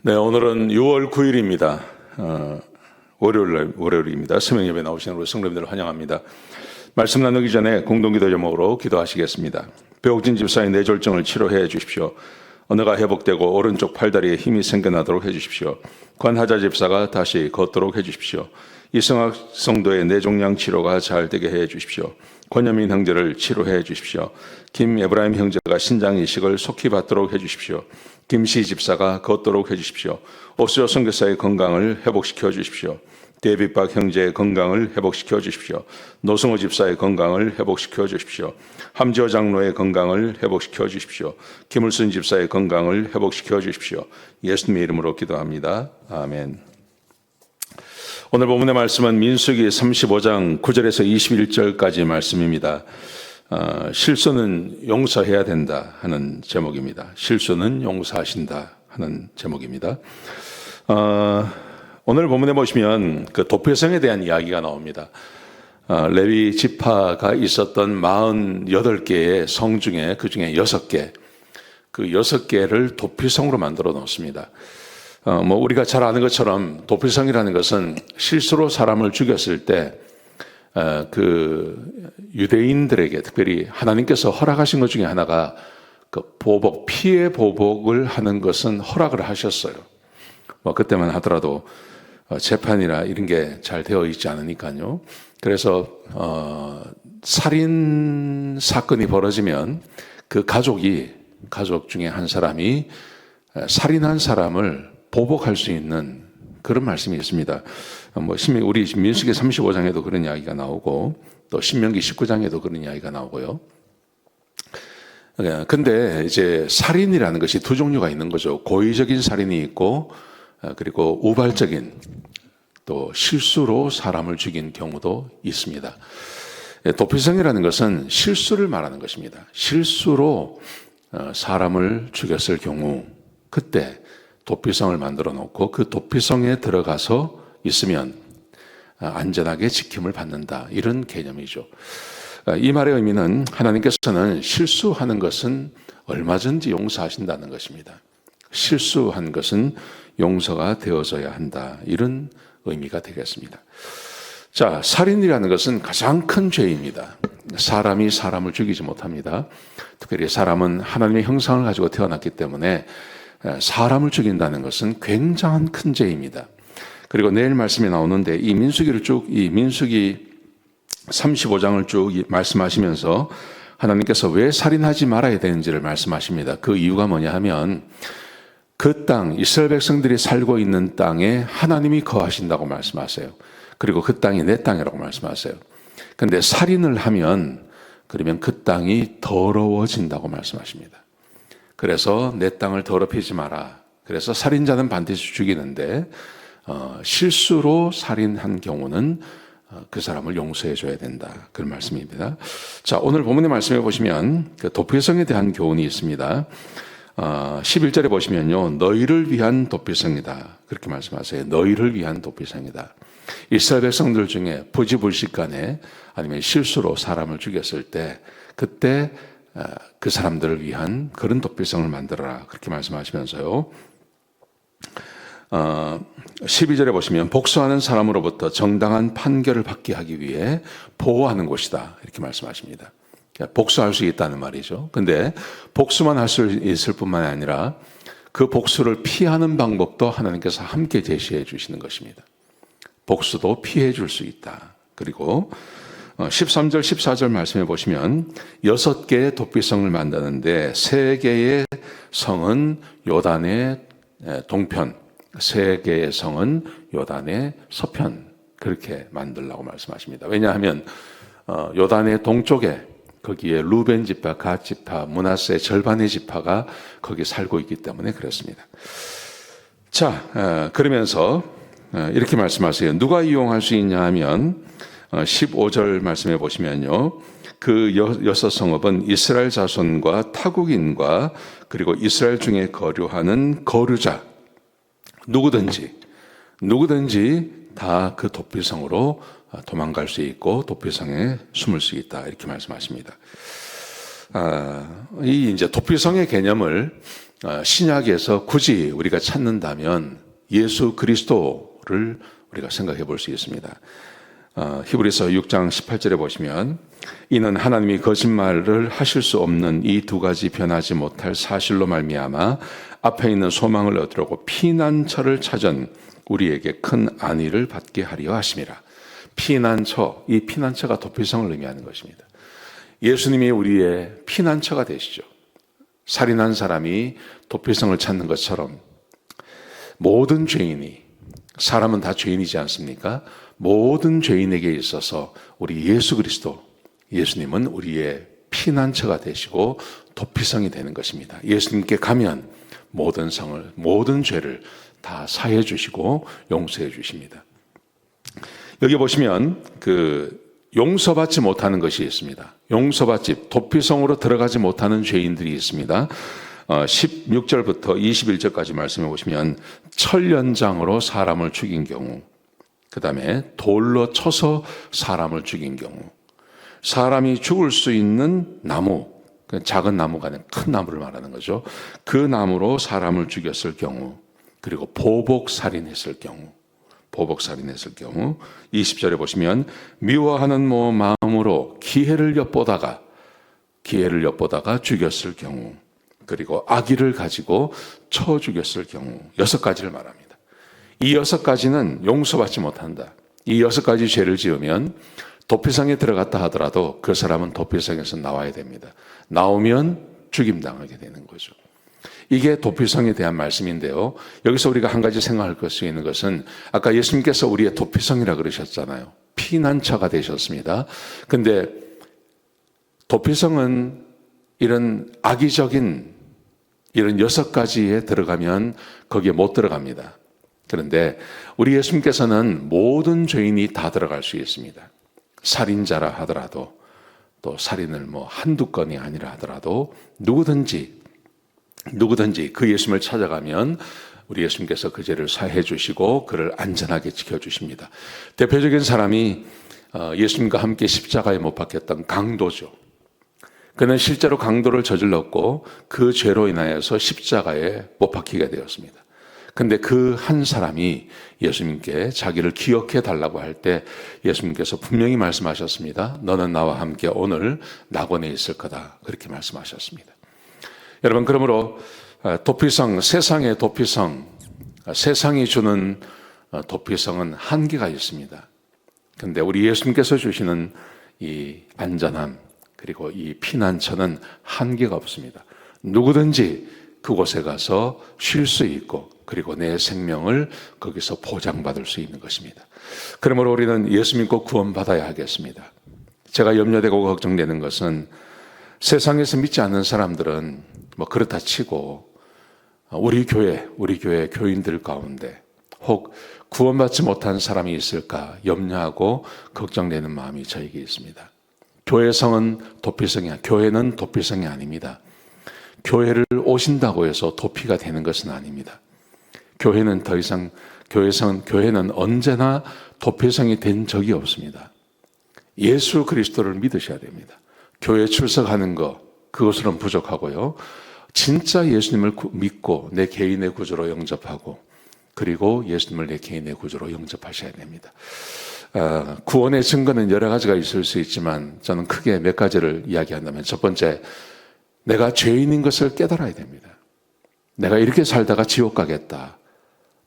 네, 오늘은 6월 9일입니다. 월요일입니다. 수명예배 나오시는 우리 성도님들을 환영합니다. 말씀 나누기 전에 공동기도 제목으로 기도하시겠습니다. 배옥진 집사의 뇌졸중을 치료해 주십시오. 언어가 회복되고 오른쪽 팔다리에 힘이 생겨나도록 해주십시오. 관하자 집사가 다시 걷도록 해주십시오. 이승학 성도의 뇌종양 치료가 잘 되게 해 주십시오. 권여민 형제를 치료해 주십시오. 김에브라임 형제가 신장 이식을 속히 받도록 해주십시오. 김시 집사가 걷도록 해주십시오. 옥수조 선교사의 건강을 회복시켜 주십시오. 데이빗박 형제의 건강을 회복시켜 주십시오. 노승호 집사의 건강을 회복시켜 주십시오. 함지호 장로의 건강을 회복시켜 주십시오. 김을순 집사의 건강을 회복시켜 주십시오. 예수님의 이름으로 기도합니다. 아멘. 오늘 본문의 말씀은 민수기 35장 9절에서 21절까지 말씀입니다. 실수는 용서해야 된다 하는 제목입니다. 실수는 용서하신다 하는 제목입니다. 오늘 본문에 보시면 그 도피성에 대한 이야기가 나옵니다. 레위 지파가 있었던 48개의 성 중에 그 중에 6개, 그 6개를 도피성으로 만들어 놓습니다. 우리가 잘 아는 것처럼 도피성이라는 것은 실수로 사람을 죽였을 때 그 유대인들에게 특별히 하나님께서 허락하신 것 중에 하나가 그 보복, 피해 보복을 하는 것은 허락을 하셨어요. 그때만 하더라도 재판이나 이런 게 잘 되어 있지 않으니까요. 그래서 살인 사건이 벌어지면 그 가족 중에 한 사람이 살인한 사람을 보복할 수 있는 그런 말씀이 있습니다. 우리 민수기 35장에도 그런 이야기가 나오고 또 신명기 19장에도 그런 이야기가 나오고요. 근데 이제 살인이라는 것이 두 종류가 있는 거죠. 고의적인 살인이 있고 그리고 우발적인 또 실수로 사람을 죽인 경우도 있습니다. 도피성이라는 것은 실수를 말하는 것입니다. 실수로 사람을 죽였을 경우 그때 도피성을 만들어 놓고 그 도피성에 들어가서 있으면 안전하게 지킴을 받는다. 이런 개념이죠. 이 말의 의미는 하나님께서는 실수하는 것은 얼마든지 용서하신다는 것입니다. 실수한 것은 용서가 되어져야 한다. 이런 의미가 되겠습니다. 자, 살인이라는 것은 가장 큰 죄입니다. 사람이 사람을 죽이지 못합니다. 특별히 사람은 하나님의 형상을 가지고 태어났기 때문에 사람을 죽인다는 것은 굉장한 큰 죄입니다. 그리고 내일 말씀이 나오는데 이 민수기 35장을 쭉 말씀하시면서 하나님께서 왜 살인하지 말아야 되는지를 말씀하십니다. 그 이유가 뭐냐 하면 그 땅, 이스라엘 백성들이 살고 있는 땅에 하나님이 거하신다고 말씀하세요. 그리고 그 땅이 내 땅이라고 말씀하세요. 그런데 살인을 하면 그러면 그 땅이 더러워진다고 말씀하십니다. 그래서 내 땅을 더럽히지 마라. 그래서 살인자는 반드시 죽이는데 실수로 살인한 경우는 그 사람을 용서해 줘야 된다. 그런 말씀입니다. 자, 오늘 본문의 말씀에 보시면 그 도피성에 대한 교훈이 있습니다. 11절에 보시면요. 너희를 위한 도피성이다. 그렇게 말씀하세요. 너희를 위한 도피성이다. 이스라엘 백성들 중에 부지불식간에 아니면 실수로 사람을 죽였을 때 그때 그 사람들을 위한 그런 도피성을 만들어라. 그렇게 말씀하시면서요. 12절에 보시면 복수하는 사람으로부터 정당한 판결을 받게 하기 위해 보호하는 곳이다. 이렇게 말씀하십니다. 복수할 수 있다는 말이죠. 근데 복수만 할 수 있을 뿐만 아니라 그 복수를 피하는 방법도 하나님께서 함께 제시해 주시는 것입니다. 복수도 피해 줄 수 있다. 그리고 13절, 14절 말씀해 보시면 6개의 도피성을 만드는데 3개의 성은 요단의 동편, 3개의 성은 요단의 서편 그렇게 만들라고 말씀하십니다. 왜냐하면 요단의 동쪽에 거기에 루벤 지파, 갓 지파, 므낫세 절반의 지파가 거기 살고 있기 때문에 그렇습니다. 자, 그러면서 이렇게 말씀하세요. 누가 이용할 수 있냐 하면 15절 말씀해 보시면요. 그 6성읍은 이스라엘 자손과 타국인과 그리고 이스라엘 중에 거류하는 거류자 누구든지 다 그 도피성으로 도망갈 수 있고 도피성에 숨을 수 있다. 이렇게 말씀하십니다. 이 이제 도피성의 개념을 신약에서 굳이 우리가 찾는다면 예수 그리스도를 우리가 생각해 볼 수 있습니다. 히브리서 6장 18절에 보시면 이는 하나님이 거짓말을 하실 수 없는 이 두 가지 변하지 못할 사실로 말미암아 앞에 있는 소망을 얻으려고 피난처를 찾은 우리에게 큰 안위를 받게 하려 하심이라. 피난처, 이 피난처가 도피성을 의미하는 것입니다. 예수님이 우리의 피난처가 되시죠. 살인한 사람이 도피성을 찾는 것처럼 모든 죄인이, 사람은 다 죄인이지 않습니까? 모든 죄인에게 있어서 우리 예수 그리스도, 예수님은 우리의 피난처가 되시고 도피성이 되는 것입니다. 예수님께 가면 모든 성을, 모든 죄를 다 사해 주시고 용서해 주십니다. 여기 보시면 용서받지 못하는 것이 있습니다. 용서받지, 도피성으로 들어가지 못하는 죄인들이 있습니다. 16절부터 21절까지 말씀해 보시면 철연장으로 사람을 죽인 경우, 그 다음에 돌로 쳐서 사람을 죽인 경우, 사람이 죽을 수 있는 나무, 작은 나무가 아니라 큰 나무를 말하는 거죠. 그 나무로 사람을 죽였을 경우, 그리고 보복살인했을 경우, 20절에 보시면 미워하는 마음으로 기회를 엿보다가 죽였을 경우, 그리고 악의를 가지고 쳐 죽였을 경우, 6가지를 말합니다. 이 6가지는 용서받지 못한다. 이 6가지 죄를 지으면 도피성에 들어갔다 하더라도 그 사람은 도피성에서 나와야 됩니다. 나오면 죽임당하게 되는 거죠. 이게 도피성에 대한 말씀인데요. 여기서 우리가 한 가지 생각할 수 있는 것은 아까 예수님께서 우리의 도피성이라 그러셨잖아요. 피난처가 되셨습니다. 근데 도피성은 이런 악의적인 이런 6가지에 들어가면 거기에 못 들어갑니다. 그런데 우리 예수님께서는 모든 죄인이 다 들어갈 수 있습니다. 살인자라 하더라도, 또 살인을 한두 건이 아니라 하더라도 누구든지 그 예수님을 찾아가면 우리 예수님께서 그 죄를 사해 주시고 그를 안전하게 지켜주십니다. 대표적인 사람이 예수님과 함께 십자가에 못 박혔던 강도죠. 그는 실제로 강도를 저질렀고 그 죄로 인하여서 십자가에 못 박히게 되었습니다. 근데 그 한 사람이 예수님께 자기를 기억해 달라고 할 때 예수님께서 분명히 말씀하셨습니다. 너는 나와 함께 오늘 낙원에 있을 거다. 그렇게 말씀하셨습니다. 여러분, 그러므로 도피성, 세상의 도피성, 세상이 주는 도피성은 한계가 있습니다. 그런데 우리 예수님께서 주시는 이 안전함, 그리고 이 피난처는 한계가 없습니다. 누구든지 그곳에 가서 쉴 수 있고, 그리고 내 생명을 거기서 보장받을 수 있는 것입니다. 그러므로 우리는 예수 믿고 구원받아야 하겠습니다. 제가 염려되고 걱정되는 것은 세상에서 믿지 않는 사람들은 그렇다 치고 우리 교회 교인들 가운데 혹 구원받지 못한 사람이 있을까 염려하고 걱정되는 마음이 저에게 있습니다. 교회는 도피성이 아닙니다. 교회를 오신다고 해서 도피가 되는 것은 아닙니다. 교회는 언제나 도피성이 된 적이 없습니다. 예수 그리스도를 믿으셔야 됩니다. 교회 출석하는 것, 그것으로는 부족하고요. 진짜 예수님을 믿고 내 개인의 구주로 영접하고, 그리고 예수님을 내 개인의 구주로 영접하셔야 됩니다. 구원의 증거는 여러 가지가 있을 수 있지만 저는 크게 몇 가지를 이야기한다면, 첫 번째, 내가 죄인인 것을 깨달아야 됩니다. 내가 이렇게 살다가 지옥 가겠다.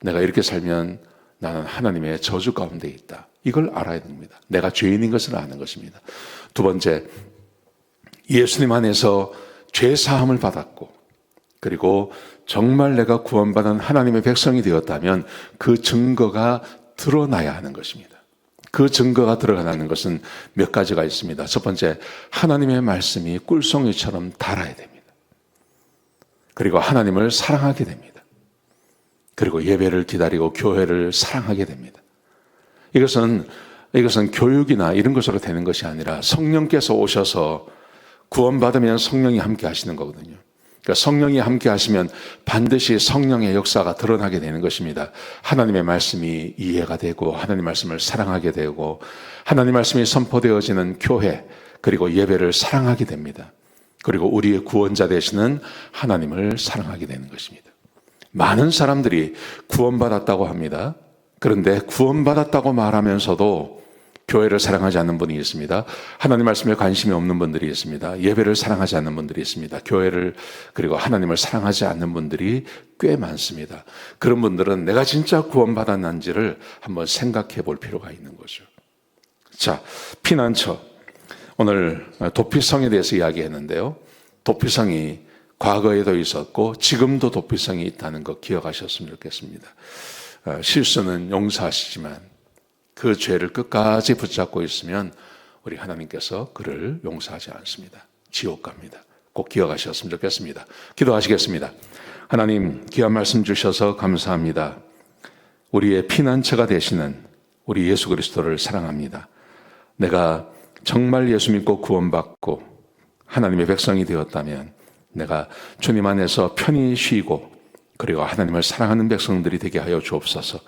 내가 이렇게 살면 나는 하나님의 저주 가운데 있다. 이걸 알아야 됩니다. 내가 죄인인 것을 아는 것입니다. 두 번째, 예수님 안에서 죄 사함을 받았고, 그리고 정말 내가 구원받은 하나님의 백성이 되었다면 그 증거가 드러나야 하는 것입니다. 그 증거가 드러나는 것은 몇 가지가 있습니다. 첫 번째, 하나님의 말씀이 꿀송이처럼 달아야 됩니다. 그리고 하나님을 사랑하게 됩니다. 그리고 예배를 기다리고 교회를 사랑하게 됩니다. 이것은 교육이나 이런 것으로 되는 것이 아니라 성령께서 오셔서 구원받으면 성령이 함께 하시는 거거든요. 그러니까 성령이 함께 하시면 반드시 성령의 역사가 드러나게 되는 것입니다. 하나님의 말씀이 이해가 되고, 하나님의 말씀을 사랑하게 되고, 하나님의 말씀이 선포되어지는 교회, 그리고 예배를 사랑하게 됩니다. 그리고 우리의 구원자 되시는 하나님을 사랑하게 되는 것입니다. 많은 사람들이 구원받았다고 합니다. 그런데 구원받았다고 말하면서도 교회를 사랑하지 않는 분이 있습니다. 하나님 말씀에 관심이 없는 분들이 있습니다. 예배를 사랑하지 않는 분들이 있습니다. 교회를 그리고 하나님을 사랑하지 않는 분들이 꽤 많습니다. 그런 분들은 내가 진짜 구원받았는지를 한번 생각해 볼 필요가 있는 거죠. 자, 피난처. 오늘 도피성에 대해서 이야기했는데요. 도피성이 과거에도 있었고 지금도 도피성이 있다는 거 기억하셨으면 좋겠습니다. 실수는 용서하시지만 그 죄를 끝까지 붙잡고 있으면 우리 하나님께서 그를 용서하지 않습니다. 지옥 갑니다. 꼭 기억하셨으면 좋겠습니다. 기도하시겠습니다. 하나님, 귀한 말씀 주셔서 감사합니다. 우리의 피난처가 되시는 우리 예수 그리스도를 사랑합니다. 내가 정말 예수 믿고 구원받고 하나님의 백성이 되었다면 내가 주님 안에서 편히 쉬고 그리고 하나님을 사랑하는 백성들이 되게 하여 주옵소서.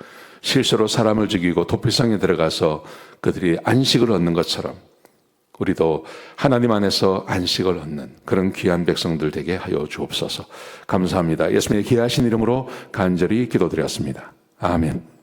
실수로 사람을 죽이고 도피성에 들어가서 그들이 안식을 얻는 것처럼 우리도 하나님 안에서 안식을 얻는 그런 귀한 백성들 되게 하여 주옵소서. 감사합니다. 예수님의 귀하신 이름으로 간절히 기도드렸습니다. 아멘.